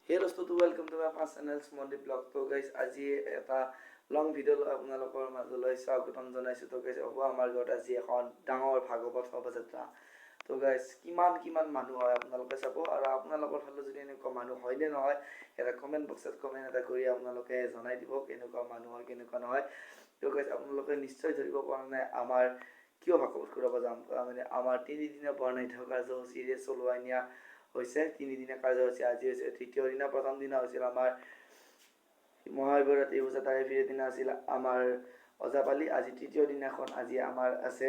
Hey dosto, to welcome to my first channel Small Blog. So guys, আজি এটা লং video আপোনালোকৰ মাজলৈ স্বাগতম জনাইছো। তো guys, হ'ব আমাৰ ঘৰত আজি এখন ডাঙৰ ভাগৱত শোভাযাত্ৰা। তো guys, কিমান মানুহ হয় আপোনালোকে চাব আৰু আপোনালোকৰ ফালে যদি এনেকুৱা মানুহ হয় নে নহয় এটা কমেন্ট বক্সত কমেন্ট এটা কৰি আপোনালোকে জনাই দিব কেনেকুৱা মানুহ হয় কেনেকুৱা নহয়। তো guys, আপোনালোকে নিশ্চয় ধৰিব পৰা নাই আমাৰ কিয় ভাগৱত ঘূৰাব যাম। মানে আমাৰ 3 দিনীয়া বৰ্ণাঢ্য কাৰ্যসূচীৰে চলোৱাই নিয়া হৈছে। 3 দিনীয়া কাৰ্যসূচী আজি হৈছে তৃতীয় দিনা। প্ৰথম দিনা হৈছিল আমাৰ মহাশিৱৰাত্ৰি পূজা, তাৰে ফিৰে দিনা আছিল আমাৰ ওজাপালি। আজি তৃতীয় দিনাখন আজি আমাৰ আছে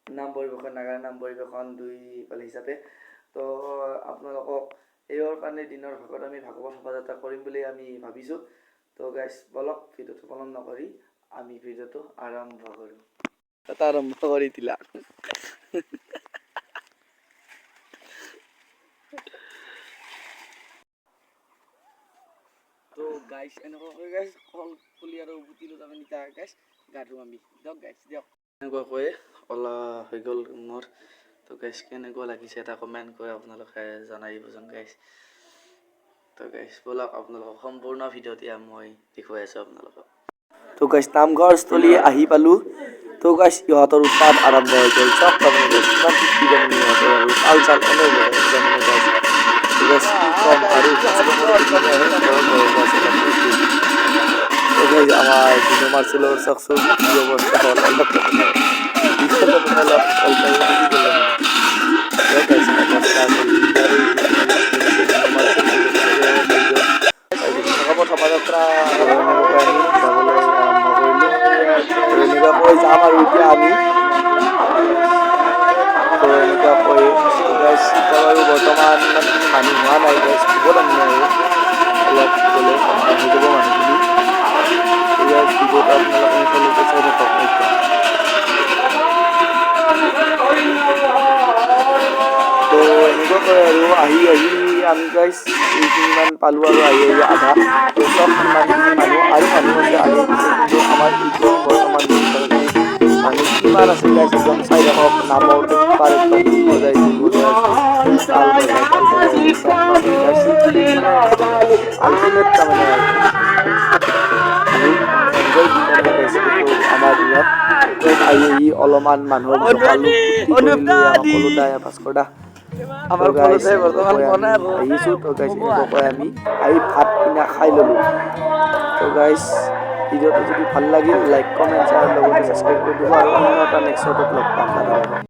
নাম পৰিবেশন, নাগাৰা নাম পৰিবেশন 2 পালি হিচাপে। তো আপোনালোকক এইৰ কাৰণে দিনৰ ভাগত আমি ভাগৱত শোভাযাত্ৰা কৰিম বুলি আমি ভাবিছোঁ। তো গাইজ বলক ভিডিঅ'টো পলম নকৰি আমি ভিডিঅ'টো আৰম্ভ কৰোঁ। এটা আৰম্ভ কৰি দিলা। তো গাইছ এনেকুৱাকৈ গাইছ কল পুলি আৰু উভতি লৈ যাবে নিতা গাইছ গা ধুম আমি দিয়ক গাইছ দিয়ক। এনেকুৱাকৈ অলা হৈ গ'ল মোৰ। তো গাইছ কেনেকুৱা লাগিছে এটা কমেণ্ট কৰি আপোনালোকে জনাই দিবচোন গাইছ। তো গাইছ বলক আপোনালোকক সম্পূৰ্ণ ভিডিঅ'টি মই দেখুৱাই আছোঁ আপোনালোকক। তো গাইছ নামঘৰস্থলী আহি পালোঁ। তো গাইছ ইহঁতৰ উৎপাত আৰম্ভ হৈ গ'ল। চব তাৰমানে গাইছ ইমান ফূৰ্তি তাৰমানে ইহঁতৰ আৰু চাল এনেই তাৰমানে গাইছ। তো গাইছ কি ক'ম আৰু আমাৰ দুটো মাৰ্সেলোৰ সাকসেস কি অবস্থা হল অলপ শোভাযাত্ৰা আমি যাবলৈ আৰম্ভ কৰিলোঁ। এনেকুৱাকৈ যাম আৰু এতিয়া আমি তো এনেকুৱাকৈ এতিয়া বাৰু বৰ্তমান ইমানখিনি মানুহ হোৱা নাই গাইছ, হ'ব তাৰমানে আৰু অলপ গ'লে হৈ যাব মানুহখিনি। ভিডিঅ'টো আপোনালোকে সকলোকে চাই থাকক একদম। তো এনেকুৱাকৈ আৰু আহি আমি গাইছ এইখিনিমান পালোঁ আৰু আহি আধা তো চব ইমানখিনি মানুহ আৰু মানুহ আছে আহি পিছে, কিন্তু আমাৰ এইটো বৰ্তমান মানুহ কিমান আছে গাইছ একদম চাই থাকক। নামৰ পেপাৰ একদম বজাই তাল বজাই আল্টিমেট তাৰমানে আমাৰ দিনত আহি অলপমান মানুহক জোকালোঁ, ভাস্কৰ দা আমাৰ আহিছোঁ। তো গাইছ এনেকুৱাকৈ আমি আহি ভাত কিনা খাই ল'লোঁ। তো গাইছ ভিডিঅ'টো যদি ভাল লাগিল লাইক কমেণ্ট শ্বেয়াৰ লগতে ছাবস্ক্ৰাইব কৰি দিব আৰু অন্য এটা নেক্সট লগ পাম।